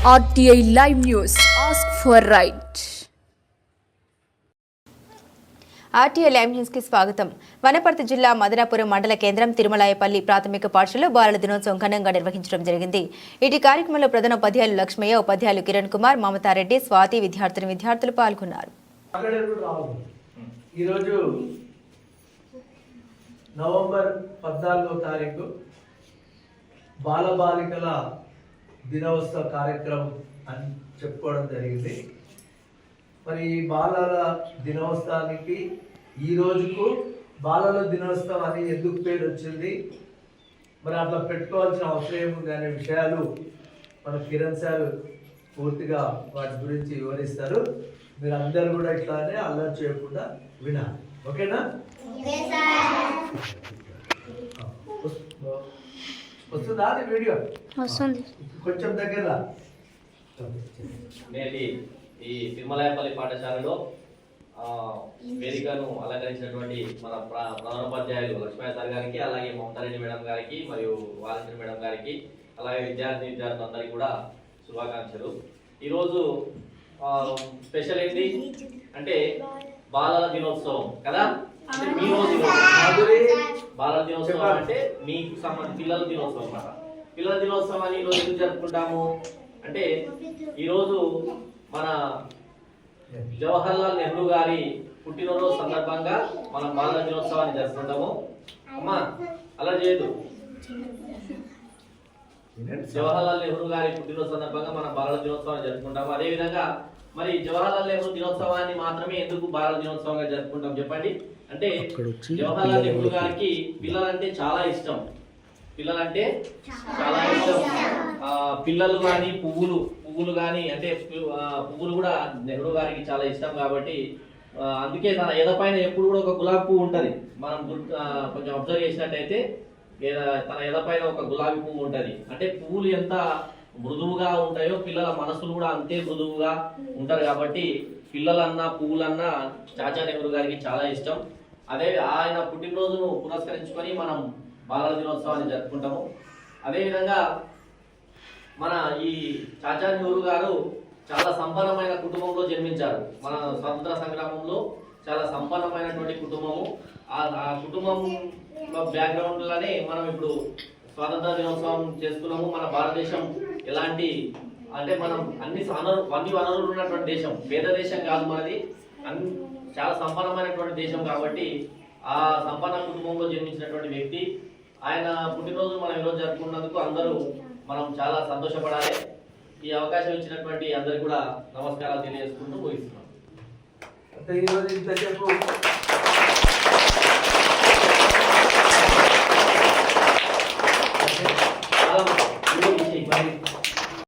RTI Live News. Ask for right. RTI Live News కి స్వాగతం. వనపర్తి జిల్లా మదనాపురం మండల కేంద్రం తిరుమలాయపల్లి ప్రాథమిక పాఠశాలలో బాలల దినోత్సవం ఘనంగా నిర్వహించడం జరిగింది. ఇటు కార్యక్రమంలో ప్రధాన ఉపాధ్యాయులు లక్ష్మయ్య, ఉపాధ్యాయులు కిరణ్ కుమార్, మమతారెడ్డి, స్వాతి, విద్యార్థులు పాల్గొన్నారు. ఈరోజు నవంబర్ 14వ తారీఖు బాలబాలికల దినోత్సవ కార్యక్రమం అని చెప్పుకోవడం జరిగింది. మరి ఈ బాలల దినోత్సవానికి ఈ రోజుకు బాలల దినోత్సవం అని ఎందుకు పేరు వచ్చింది, మరి అట్లా పెట్టుకోవాల్సిన అవసరం ఏముంది అనే విషయాలు మన కిరణ్ సార్ పూర్తిగా వాటి గురించి వివరిస్తారు. మీరు అందరు కూడా ఇట్లానే అల్లరి చేయకుండా వినాలి, ఓకేనా? వస్తుందా అది వీడియో? వస్తుంది, కొంచెం దగ్గర. నేటి ఈ తిరుమలాయపల్లి పాఠశాలలో వేదికను అలంకరించినటువంటి మన ప్రధానోపాధ్యాయులు లక్ష్మయ్య సార్ గారికి, అలాగే మమతారెడ్డి మేడం గారికి, మరియు వాలంటీర్ మేడం గారికి, అలాగే విద్యార్థులందరికీ కూడా శుభాకాంక్షలు. ఈరోజు స్పెషల్ ఏంటి అంటే బాలల దినోత్సవం కదా. అంటే మీ రోజు బాలల దినోత్సవం అంటే మీకు సంబంధించి పిల్లల దినోత్సవం అన్నమాట. పిల్లల దినోత్సవాన్ని ఈరోజు ఎందుకు జరుపుకుంటాము అంటే ఈరోజు మన జవహర్లాల్ నెహ్రూ గారి పుట్టినరోజు సందర్భంగా మనం బాలల దినోత్సవాన్ని జరుపుకుంటాము. అమ్మా అలా చేయదు. జవహర్లాల్ నెహ్రూ గారి పుట్టినరోజు సందర్భంగా మనం బాలల దినోత్సవాన్ని జరుపుకుంటాము. అదేవిధంగా మరి జవహర్లాల్ నెహ్రూ దినోత్సవాన్ని మాత్రమే ఎందుకు బాలల దినోత్సవంగా జరుపుకుంటాం చెప్పండి. అంటే జవహర్లాల్ నెహ్రూ గారికి పిల్లలంటే చాలా ఇష్టం. పిల్లలంటే చాలా ఇష్టం. పిల్లలు కానీ పువ్వులు కానీ అంటే పువ్వులు కూడా నెహ్రూ గారికి చాలా ఇష్టం కాబట్టి అందుకే తన ఎదపైన ఎప్పుడు కూడా ఒక గులాబీ పువ్వు ఉంటుంది. మనం కొంచెం అబ్జర్వ్ చేసినట్టయితే తన ఎదపైన ఒక గులాబీ పువ్వు ఉంటుంది. అంటే పువ్వులు ఎంత మృదువుగా ఉంటాయో పిల్లల మనసులు కూడా అంతే మృదువుగా ఉంటారు. కాబట్టి పిల్లలన్నా పువ్వులన్నా చాచా నెహ్రూ గారికి చాలా ఇష్టం. అదే ఆయన పుట్టినరోజును పురస్కరించుకొని మనం బాలల దినోత్సవాన్ని జరుపుకుంటాము. అదేవిధంగా మన ఈ చాచా నెహ్రూ గారు చాలా సంపన్నమైన కుటుంబంలో జన్మించారు. మన స్వతంత్ర సంగ్రామంలో చాలా సంపన్నమైనటువంటి కుటుంబము. ఆ కుటుంబం బ్యాక్గ్రౌండ్ లోనే మనం ఇప్పుడు స్వాతంత్ర దినోత్సవం చేసుకున్నాము. మన భారతదేశం ఎలాంటి అంటే మనం అన్ని వనరులు ఉన్నటువంటి దేశం, పేద దేశం కాదు మనది. చాలా సంపన్నమైనటువంటి దేశం కాబట్టి ఆ సంపన్న కుటుంబంలో జన్మించినటువంటి వ్యక్తి. ఆయన పుట్టినరోజు మనం ఈరోజు జరుపుకున్నందుకు అందరూ మనం చాలా సంతోషపడాలి. ఈ అవకాశం ఇచ్చినటువంటి అందరికి కూడా నమస్కారాలు తెలియజేసుకుంటూ ముగిస్తున్నాం. ఈరోజు ఇంతసేపు